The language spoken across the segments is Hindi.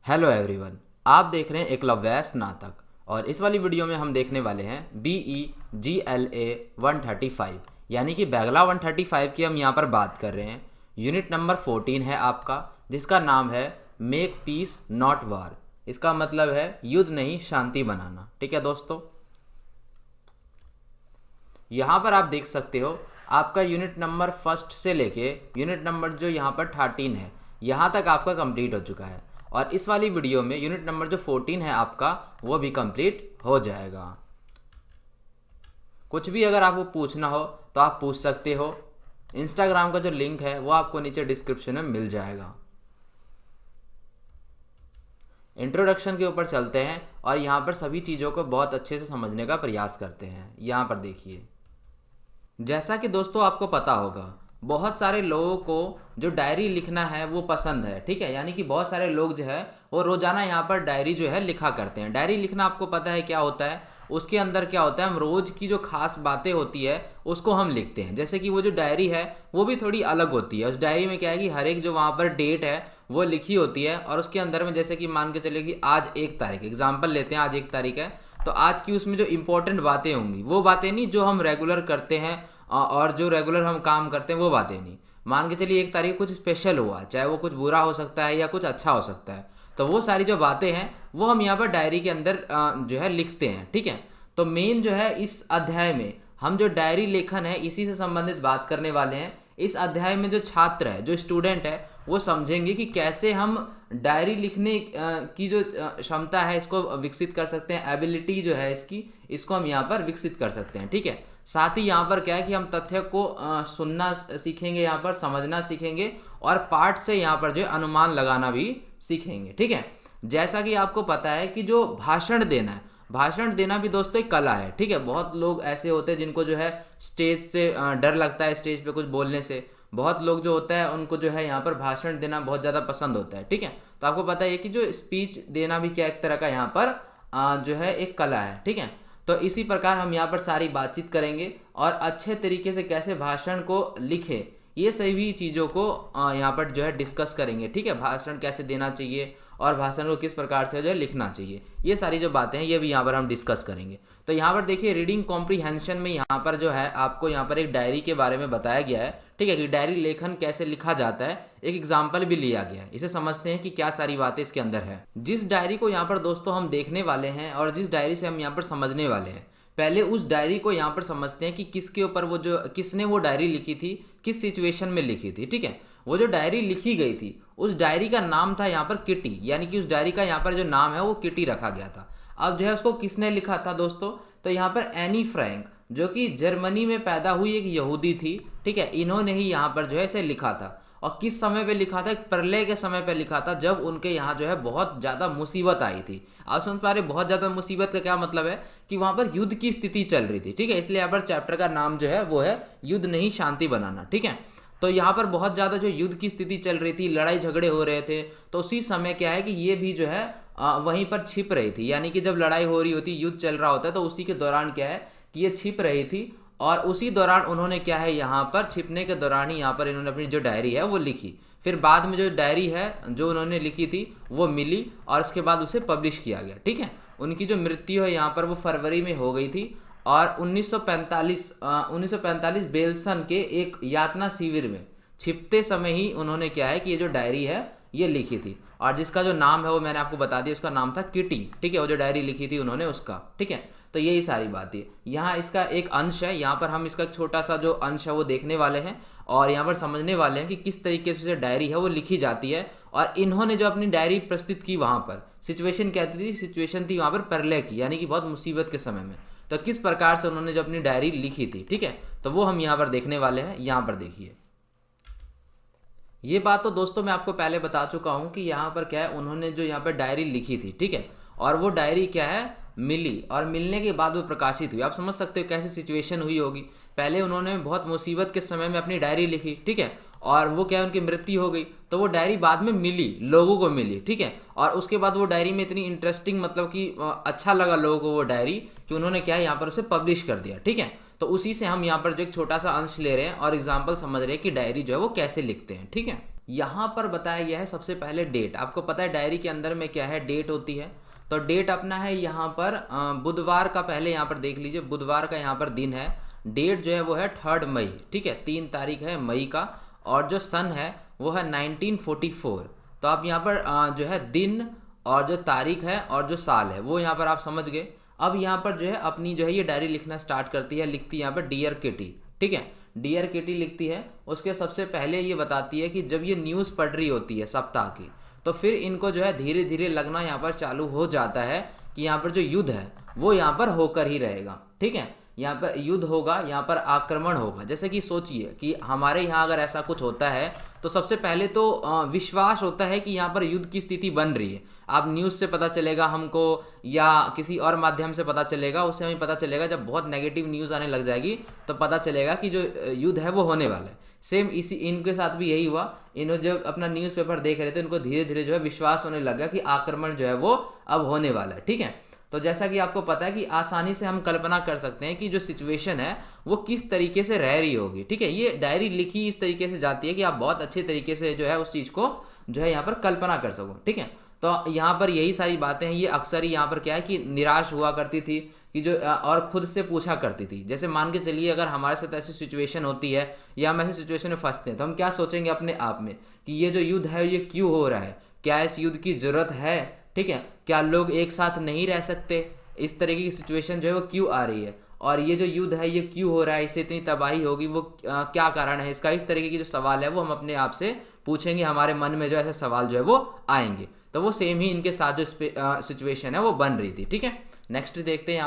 हेलो एवरीवन, आप देख रहे हैं एकलव्य स्नातक। और इस वाली वीडियो में हम देखने वाले हैं BEGLA 135 यानी कि बैंगला 135 की हम यहाँ पर बात कर रहे हैं। यूनिट नंबर 14 है आपका, जिसका नाम है मेक पीस नॉट वार। इसका मतलब है युद्ध नहीं शांति बनाना। ठीक है दोस्तों, यहाँ पर आप देख सकते हो आपका यूनिट नंबर फर्स्ट से लेके यूनिट नंबर जो यहाँ पर 13 है, यहाँ तक आपका कंप्लीट हो चुका है। और इस वाली वीडियो में यूनिट नंबर जो 14 है आपका, वो भी कंप्लीट हो जाएगा। कुछ भी अगर आपको पूछना हो तो आप पूछ सकते हो। इंस्टाग्राम का जो लिंक है वो आपको नीचे डिस्क्रिप्शन में मिल जाएगा। इंट्रोडक्शन के ऊपर चलते हैं और यहाँ पर सभी चीज़ों को बहुत अच्छे से समझने का प्रयास करते हैं। यहाँ पर देखिए, जैसा कि दोस्तों आपको पता होगा, बहुत सारे लोगों को जो डायरी लिखना है वो पसंद है। ठीक है, यानी कि बहुत सारे लोग जो है वो रोज़ाना यहाँ पर डायरी जो है लिखा करते हैं। डायरी लिखना आपको पता है क्या होता है? उसके अंदर क्या होता है, हम रोज़ की जो खास बातें होती है उसको हम लिखते हैं। जैसे कि वो जो डायरी है वो भी थोड़ी अलग होती है। उस डायरी में क्या है कि हर एक जो वहाँ पर डेट है वो लिखी होती है। और उसके अंदर में जैसे कि मान के चलिए कि आज 1 तारीख, एग्जाम्पल लेते हैं, आज 1 तारीख है, तो आज की उसमें जो इंपॉर्टेंट बातें होंगी वो बातें नहीं जो हम रेगुलर करते हैं और जो रेगुलर हम काम करते हैं वो बातें नहीं। मान के चलिए 1 तारीख कुछ स्पेशल हुआ, चाहे वो कुछ बुरा हो सकता है या कुछ अच्छा हो सकता है, तो वो सारी जो बातें हैं वो हम यहाँ पर डायरी के अंदर जो है लिखते हैं। ठीक है, तो मेन जो है इस अध्याय में हम जो डायरी लेखन है इसी से संबंधित बात करने वाले हैं। इस अध्याय में जो छात्र है, जो स्टूडेंट है, वो समझेंगे कि कैसे हम डायरी लिखने की जो क्षमता है इसको विकसित कर सकते हैं। एबिलिटी जो है इसको हम यहाँ पर विकसित कर सकते हैं। ठीक है, साथ ही यहाँ पर क्या है कि हम तथ्य को सुनना सीखेंगे, यहाँ पर समझना सीखेंगे, और पाठ से यहाँ पर जो अनुमान लगाना भी सीखेंगे। ठीक है, जैसा कि आपको पता है कि जो भाषण देना है, भाषण देना भी दोस्तों एक कला है। ठीक है, बहुत लोग ऐसे होते हैं जिनको जो है स्टेज से डर लगता है, स्टेज पे कुछ बोलने से। बहुत लोग जो होता है उनको जो है यहाँ पर भाषण देना बहुत ज़्यादा पसंद होता है। ठीक है, तो आपको पता है कि जो स्पीच देना भी क्या एक तरह का यहाँ पर जो है एक कला है। ठीक है, तो इसी प्रकार हम यहाँ पर सारी बातचीत करेंगे और अच्छे तरीके से कैसे भाषण को लिखे, ये सभी चीज़ों को यहाँ पर जो है डिस्कस करेंगे। ठीक है, भाषण कैसे देना चाहिए और भाषण को किस प्रकार से जो है लिखना चाहिए, ये सारी जो बातें हैं ये भी यहाँ पर हम डिस्कस करेंगे। तो यहाँ पर देखिए, रीडिंग कॉम्प्रीहेंशन में यहाँ पर जो है आपको यहाँ पर एक डायरी के बारे में बताया गया है। ठीक है, कि डायरी लेखन कैसे लिखा जाता है, एक एग्जाम्पल भी लिया गया है। इसे समझते हैं कि क्या सारी बातें इसके अंदर है। जिस डायरी को यहाँ पर दोस्तों हम देखने वाले हैं और जिस डायरी से हम यहाँ पर समझने वाले हैं, पहले उस डायरी को यहाँ पर समझते हैं कि किसके ऊपर वो जो किसने वो डायरी लिखी थी, किस सिचुएशन में लिखी थी। ठीक है, वो जो डायरी लिखी गई थी उस डायरी का नाम था यहाँ पर किटी, यानी कि उस डायरी का यहाँ पर जो नाम है वो किटी रखा गया था। अब जो है उसको किसने लिखा था दोस्तों, तो यहाँ पर एनी फ्रैंक, जो कि जर्मनी में पैदा हुई एक यहूदी थी। ठीक है, इन्होंने ही यहाँ पर जो है इसे लिखा था। और किस समय पे लिखा था? एक प्रलय के समय पे लिखा था, जब उनके यहाँ जो है बहुत ज़्यादा मुसीबत आई थी। आप समझ पा रहे, बहुत ज़्यादा मुसीबत का क्या मतलब है कि वहाँ पर युद्ध की स्थिति चल रही थी। ठीक है, इसलिए यहाँ पर चैप्टर का नाम जो है वो है युद्ध नहीं शांति बनाना। ठीक है, तो यहाँ पर बहुत ज़्यादा जो युद्ध की स्थिति चल रही थी, लड़ाई झगड़े हो रहे थे, तो उसी समय क्या है कि ये भी जो है वहीं पर छिप रही थी। यानी कि जब लड़ाई हो रही होती, युद्ध चल रहा होता है, तो उसी के दौरान क्या है कि ये छिप रही थी। और उसी दौरान उन्होंने क्या है, यहाँ पर छिपने के दौरान ही यहाँ पर इन्होंने अपनी जो डायरी है वो लिखी। फिर बाद में जो डायरी है जो उन्होंने लिखी थी वो मिली और उसके बाद उसे पब्लिश किया गया। ठीक है, उनकी जो मृत्यु है यहाँ पर वो फरवरी में हो गई थी। और 1945 बेल्सन के एक यातना शिविर में छिपते समय ही उन्होंने क्या है कि ये जो डायरी है ये लिखी थी। और जिसका जो नाम है वो मैंने आपको बता दिया, उसका नाम था किटी। ठीक है, वो जो डायरी लिखी थी उन्होंने उसका। ठीक है, तो यही सारी बात है। यहाँ इसका एक अंश है, यहाँ पर हम इसका एक छोटा सा जो अंश है वो देखने वाले हैं और यहाँ पर समझने वाले हैं कि किस तरीके से जो डायरी है वो लिखी जाती है। और इन्होंने जो अपनी डायरी प्रस्तुत की, वहाँ पर सिचुएशन क्या थी? सिचुएशन थी वहाँ पर प्रलय की, यानी कि बहुत मुसीबत के समय में। तो किस प्रकार से उन्होंने जो अपनी डायरी लिखी थी, ठीक है, तो वो हम यहाँ पर देखने वाले हैं। यहाँ पर देखिए, ये बात तो दोस्तों मैं आपको पहले बता चुका हूँ कि यहाँ पर क्या है, उन्होंने जो यहाँ पर डायरी लिखी थी, ठीक है, और वो डायरी क्या है, मिली, और मिलने के बाद वो प्रकाशित हुई। आप समझ सकते हो कैसी सिचुएशन हुई होगी। पहले उन्होंने बहुत मुसीबत के समय में अपनी डायरी लिखी, ठीक है, और वो क्या है, उनकी मृत्यु हो गई, तो वो डायरी बाद में मिली, लोगों को मिली। ठीक है, और उसके बाद वो डायरी में इतनी इंटरेस्टिंग, मतलब कि अच्छा लगा लोगों को वो डायरी, कि उन्होंने क्या है यहाँ पर उसे पब्लिश कर दिया। ठीक है, तो उसी से हम यहाँ पर जो एक छोटा सा अंश ले रहे हैं और एग्जाम्पल समझ रहे हैं कि डायरी जो है वो कैसे लिखते हैं। ठीक है, यहाँ पर बताया गया है सबसे पहले डेट। आपको पता है डायरी के अंदर में क्या है, डेट होती है। तो डेट अपना है यहाँ पर बुधवार का, पहले यहाँ पर देख लीजिए, बुधवार का यहाँ पर दिन है। डेट जो है वो है 3 मई, ठीक है, 3 तारीख है मई का। और जो सन है वो है 1944। तो आप यहाँ पर जो है दिन और जो तारीख है और जो साल है वो यहाँ पर आप समझ गए। अब यहाँ पर जो है अपनी जो है ये डायरी लिखना स्टार्ट करती है, लिखती है यहाँ पर डियर किटी, ठीक है, डियर किटी लिखती है। उसके सबसे पहले ये बताती है कि जब ये न्यूज़ पढ़ रही होती है सप्ताह की, तो फिर इनको जो है धीरे धीरे लगना यहाँ पर चालू हो जाता है कि यहाँ पर जो युद्ध है वो यहाँ पर होकर ही रहेगा, ठीक है, यहाँ पर युद्ध होगा, यहाँ पर आक्रमण होगा। जैसे कि सोचिए कि हमारे यहाँ अगर ऐसा कुछ होता है तो सबसे पहले तो विश्वास होता है कि यहाँ पर युद्ध की स्थिति बन रही है। आप न्यूज़ से पता चलेगा हमको या किसी और माध्यम से पता चलेगा, उससे हमें पता चलेगा। जब बहुत नेगेटिव न्यूज़ आने लग जाएगी तो पता चलेगा कि जो युद्ध है वो होने वाला है। सेम इसी इनके साथ भी यही हुआ। इन्होंने जब अपना न्यूज़पेपर देख रहे थे, इनको धीरे धीरे जो है विश्वास होने लगा कि आक्रमण जो है वो अब होने वाला है, ठीक है। तो जैसा कि आपको पता है कि आसानी से हम कल्पना कर सकते हैं कि जो सिचुएशन है वो किस तरीके से रह रही होगी, ठीक है। ये डायरी लिखी इस तरीके से जाती है कि आप बहुत अच्छे तरीके से जो है उस चीज़ को जो है यहाँ पर कल्पना कर सको, ठीक है। तो यहाँ पर यही सारी बातें हैं। ये अक्सर ही यहाँ पर क्या है कि निराश हुआ करती थी कि जो और खुद से पूछा करती थी। जैसे मान के चलिए अगर हमारे साथ ऐसी सिचुएशन होती है या हम ऐसी सिचुएशन में फंसते हैं तो हम क्या सोचेंगे अपने आप में कि ये जो युद्ध है ये क्यों हो रहा है, क्या इस युद्ध की जरूरत है, ठीक है, क्या लोग एक साथ नहीं रह सकते, इस तरीके की सिचुएशन जो है वो क्यों आ रही है, और ये जो युद्ध है ये क्यों हो रहा है, इससे इतनी तबाही होगी, वो क्या कारण है इसका। इस तरीके की जो सवाल है वो हम अपने आप से पूछेंगे, हमारे मन में जो ऐसे सवाल जो है वो आएंगे। तो वो सेम ही इनके साथ जो सिचुएशन है वो बन रही थी, ठीक है। नेक्स्ट देखते हैं।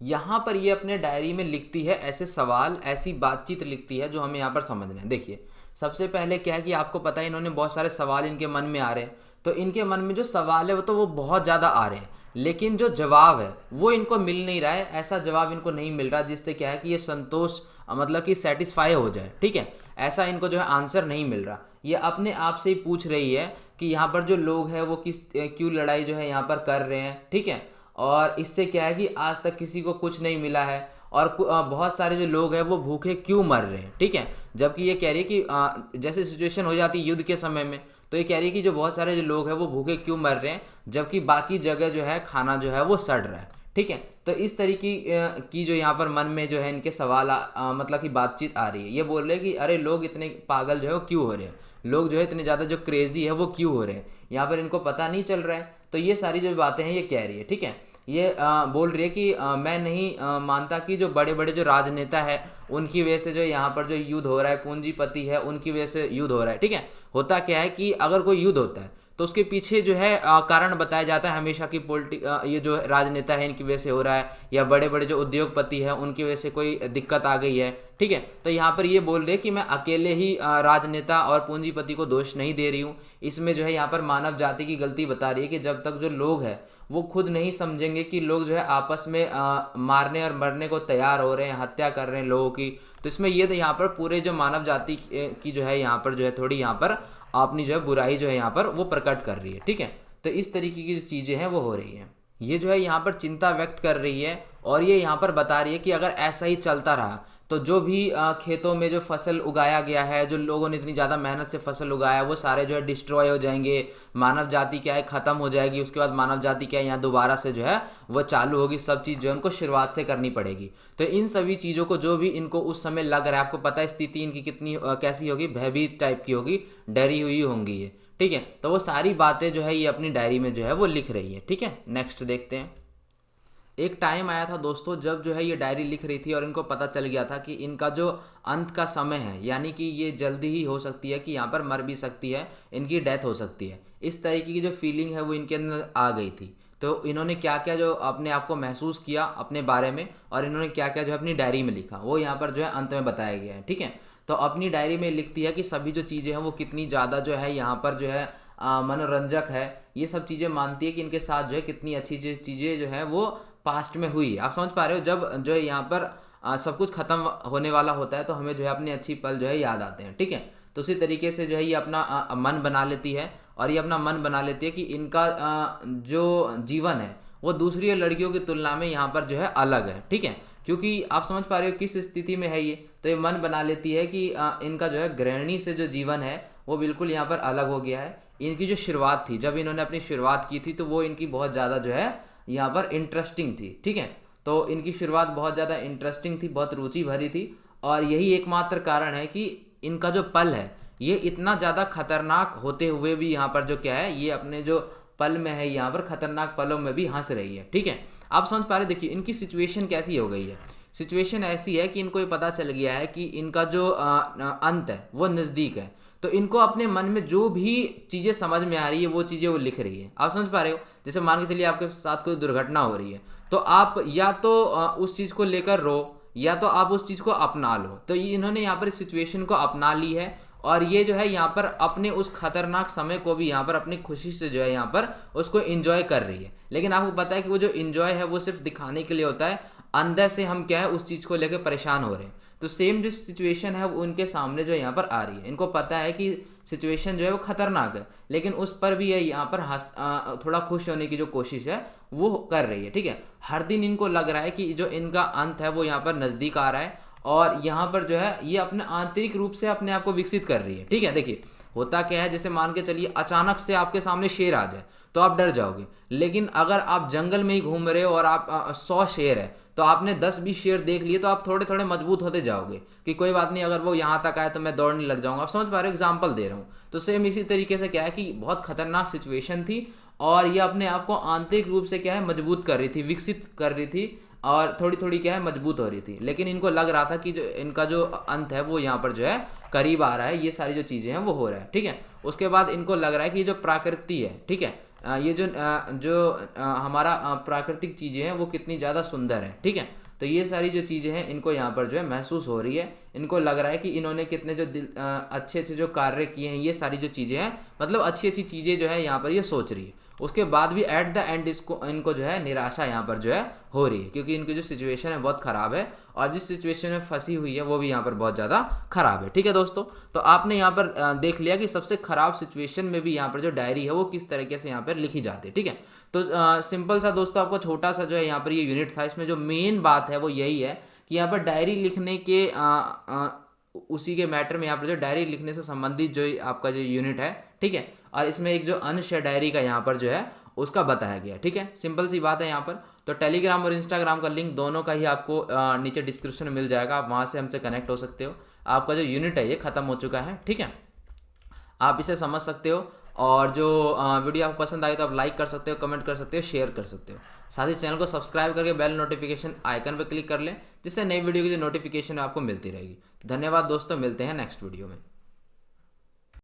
यहाँ पर ये अपने डायरी में लिखती है ऐसे सवाल, ऐसी बातचीत लिखती है जो हमें यहाँ पर समझना है। देखिए सबसे पहले क्या है कि आपको पता है इन्होंने बहुत सारे सवाल इनके मन में आ रहे हैं। तो इनके मन में जो सवाल है वो तो वो बहुत ज़्यादा आ रहे हैं, लेकिन जो जवाब है वो इनको मिल नहीं रहा है। ऐसा जवाब इनको नहीं मिल रहा जिससे क्या है कि ये संतोष मतलब कि सेटिस्फाई हो जाए, ठीक है। ऐसा इनको जो है आंसर नहीं मिल रहा। ये अपने आप से ही पूछ रही है कि यहाँ पर जो लोग हैं वो क्यों लड़ाई जो है यहाँ पर कर रहे हैं, ठीक है। और इससे क्या है कि आज तक किसी को कुछ नहीं मिला है, और बहुत सारे जो लोग हैं वो भूखे क्यों मर रहे हैं, ठीक है। जबकि ये कह रही है कि जैसे सिचुएशन हो जाती है युद्ध के समय में, तो ये कह रही है कि जो बहुत सारे जो लोग हैं वो भूखे क्यों मर रहे हैं, जबकि बाकी जगह जो है खाना जो है वो सड़ रहा है, ठीक है। तो इस तरीके की जो यहाँ पर मन में जो है इनके सवाल मतलब कि बातचीत आ रही है। ये बोल रहे हैं कि अरे लोग इतने पागल जो है वो क्यों हो रहे हैं, लोग जो है इतने ज़्यादा जो क्रेजी है वो क्यों हो रहे हैं, यहाँ पर इनको पता नहीं चल रहा है। तो ये सारी जो बातें हैं ये कह रही है, ठीक है। ये बोल रही है कि मैं नहीं मानता कि जो बड़े बड़े जो राजनेता है उनकी वजह से जो यहाँ पर जो युद्ध हो रहा है, पूंजीपति है उनकी वजह से युद्ध हो रहा है, ठीक है। होता क्या है कि अगर कोई युद्ध होता है तो उसके पीछे जो है कारण बताया जाता है हमेशा कि ये जो राजनेता है इनकी वजह से हो रहा है, या बड़े बड़े जो उद्योगपति है उनकी वजह से कोई दिक्कत आ गई है, ठीक है। तो यहाँ पर ये बोल रहे हैं कि मैं अकेले ही राजनेता और पूंजीपति को दोष नहीं दे रही हूँ। इसमें जो है यहाँ पर मानव जाति की गलती बता रही है कि जब तक जो लोग हैं वो खुद नहीं समझेंगे कि लोग जो है आपस में मारने और मरने को तैयार हो रहे हैं, हत्या कर रहे हैं लोगों की। तो इसमें ये तो यहाँ पर पूरे जो मानव जाति की जो है यहाँ पर जो है थोड़ी यहाँ पर अपनी जो है बुराई जो है यहाँ पर वो प्रकट कर रही है, ठीक है। तो इस तरीके की जो चीज़ें हैं वो हो रही हैं। ये जो है यहाँ पर चिंता व्यक्त कर रही है, और ये यहाँ पर बता रही है कि अगर ऐसा ही चलता रहा तो जो भी खेतों में जो फसल उगाया गया है, जो लोगों ने इतनी ज़्यादा मेहनत से फसल उगाया, वो सारे जो है डिस्ट्रॉय हो जाएंगे, मानव जाति क्या है ख़त्म हो जाएगी। उसके बाद मानव जाति क्या है यहाँ दोबारा से जो है वो चालू होगी, सब चीज़ जो है उनको शुरुआत से करनी पड़ेगी। तो इन सभी चीज़ों को जो भी इनको उस समय लग रहा है, आपको पता है स्थिति इनकी कितनी कैसी होगी, भयभीत टाइप की होगी, डरी हुई होंगी ये, ठीक है। तो वो सारी बातें जो है ये अपनी डायरी में जो है वो लिख रही है, ठीक है। नेक्स्ट देखते हैं। एक टाइम आया था दोस्तों जब जो है ये डायरी लिख रही थी और इनको पता चल गया था कि इनका जो अंत का समय है, यानी कि ये जल्दी ही हो सकती है कि यहाँ पर मर भी सकती है, इनकी डेथ हो सकती है। इस तरीके की जो फीलिंग है वो इनके अंदर आ गई थी। तो इन्होंने क्या क्या जो अपने आप को महसूस किया अपने बारे में, और इन्होंने क्या क्या जो अपनी डायरी में लिखा, वो यहाँ पर जो है अंत में बताया गया है, ठीक है। तो अपनी डायरी में लिखती है कि सभी जो चीज़ें हैं वो कितनी ज़्यादा जो है यहाँ पर जो है मनोरंजक है। ये सब चीज़ें मानती है कि इनके साथ जो है कितनी अच्छी चीज़ें जो है वो पास्ट में हुई है। आप समझ पा रहे हो, जब जो है यहाँ पर सब कुछ खत्म होने वाला होता है तो हमें जो है अपने अच्छी पल जो है याद आते हैं, ठीक है। तो उसी तरीके से जो है ये अपना मन बना लेती है, और ये अपना मन बना लेती है कि इनका जो जीवन है वो दूसरी लड़कियों की तुलना में यहाँ पर जो है अलग है, ठीक है। क्योंकि आप समझ पा रहे हो किस स्थिति में है ये। तो ये मन बना लेती है कि इनका जो है गृहिणी से जो जीवन है वो बिल्कुल यहाँ पर अलग हो गया है। इनकी जो शुरुआत थी, जब इन्होंने अपनी शुरुआत की थी तो वो इनकी बहुत ज़्यादा जो है यहाँ पर इंटरेस्टिंग थी, ठीक है। तो इनकी शुरुआत बहुत ज़्यादा इंटरेस्टिंग थी, बहुत रुचि भरी थी, और यही एकमात्र कारण है कि इनका जो पल है ये इतना ज़्यादा खतरनाक होते हुए भी यहाँ पर जो क्या है, ये अपने जो पल में है यहाँ पर खतरनाक पलों में भी हंस रही है, ठीक है। आप समझ पा रहे, देखिए इनकी सिचुएशन कैसी हो गई है। सिचुएशन ऐसी है कि इनको ये पता चल गया है कि इनका जो अंत है वो नज़दीक है। तो इनको अपने मन में जो भी चीज़ें समझ में आ रही है वो चीज़ें वो लिख रही है। आप समझ पा रहे हो, जैसे मान के चलिए आपके साथ कोई दुर्घटना हो रही है, तो आप या तो उस चीज़ को लेकर रो, या तो आप उस चीज़ को अपना लो। तो ये इन्होंने यहाँ पर इस सिचुएशन को अपना ली है, और ये जो है यहाँ पर अपने उस खतरनाक समय को भी यहाँ पर अपनी खुशी से जो है यहाँ पर उसको एंजॉय कर रही है। लेकिन आपको पता है कि वो जो एंजॉय है वो सिर्फ दिखाने के लिए होता है, अंदर से हम क्या है उस चीज़ को लेकर परेशान हो रहे हैं। तो सेम जो सिचुएशन है वो उनके सामने जो यहाँ पर आ रही है। इनको पता है कि सिचुएशन जो है वो खतरनाक है, लेकिन उस पर भी ये यहाँ पर थोड़ा खुश होने की जो कोशिश है वो कर रही है, ठीक है। हर दिन इनको लग रहा है कि जो इनका अंत है वो यहाँ पर नज़दीक आ रहा है, और यहाँ पर जो है ये अपने आंतरिक रूप से अपने आप को विकसित कर रही है, ठीक है। देखिए होता क्या है, जैसे मान के चलिए अचानक से आपके सामने शेर आ जाए तो आप डर जाओगे, लेकिन अगर आप जंगल में ही घूम रहे हो और आप 100 शेर है, तो आपने 10-20 शेर देख लिए तो आप थोड़े थोड़े मजबूत होते जाओगे कि कोई बात नहीं, अगर वो यहाँ तक आए तो मैं दौड़ने लग जाऊंगा। आप समझ पा रहे हो, एग्जाम्पल दे रहा हूँ। तो सेम इसी तरीके से क्या है कि बहुत खतरनाक सिचुएशन थी, और ये अपने आप को आंतरिक रूप से क्या है मजबूत कर रही थी, विकसित कर रही थी, और थोड़ी थोड़ी क्या है मजबूत हो रही थी। लेकिन इनको लग रहा था कि जो इनका जो अंत है वो यहाँ पर जो है करीब आ रहा है, ये सारी जो चीज़ें हैं वो हो रहा है, ठीक है। उसके बाद इनको लग रहा है कि ये जो प्रकृति है, ठीक है, ये जो हमारा प्राकृतिक चीज़ें हैं वो कितनी ज़्यादा सुंदर है, ठीक है। तो ये सारी जो चीज़ें हैं इनको यहाँ पर जो है महसूस हो रही है। इनको लग रहा है कि इन्होंने कितने जो अच्छे अच्छे जो कार्य किए हैं, ये सारी जो चीज़ें हैं, मतलब अच्छी अच्छी चीज़ें जो है यहाँ पर ये सोच रही है। उसके बाद भी एट द एंड इनको जो है निराशा यहाँ पर जो है हो रही है, क्योंकि इनकी जो सिचुएशन है बहुत ख़राब है, और जिस सिचुएशन में फंसी हुई है वो भी यहाँ पर बहुत ज़्यादा ख़राब है, ठीक है दोस्तों। तो आपने यहाँ पर देख लिया कि सबसे ख़राब सिचुएशन में भी यहाँ पर जो डायरी है वो किस तरीके से यहाँ पर लिखी जाती है, ठीक है। तो सिंपल सा दोस्तों आपको छोटा सा जो है यहाँ पर ये यूनिट था। इसमें जो मेन बात है वो यही है कि यहाँ पर डायरी लिखने के उसी के मैटर में यहाँ पर जो डायरी लिखने से संबंधित जो आपका जो यूनिट है, ठीक है, और इसमें एक जो अंश है डायरी का यहाँ पर जो है उसका बताया गया, ठीक है। सिंपल सी बात है यहाँ पर। तो टेलीग्राम और इंस्टाग्राम का लिंक दोनों का ही आपको नीचे डिस्क्रिप्शन में मिल जाएगा, आप वहाँ से हमसे कनेक्ट हो सकते हो। आपका जो यूनिट है ये ख़त्म हो चुका है, ठीक है, आप इसे समझ सकते हो। और जो वीडियो आपको पसंद आई तो आप लाइक कर सकते हो, कमेंट कर सकते हो, शेयर कर सकते हो। साथ ही चैनल को सब्सक्राइब करके बेल नोटिफिकेशन आइकन पर क्लिक कर लें, जिससे नई वीडियो की जो नोटिफिकेशन आपको मिलती रहेगी। तो धन्यवाद दोस्तों, मिलते हैं नेक्स्ट वीडियो में।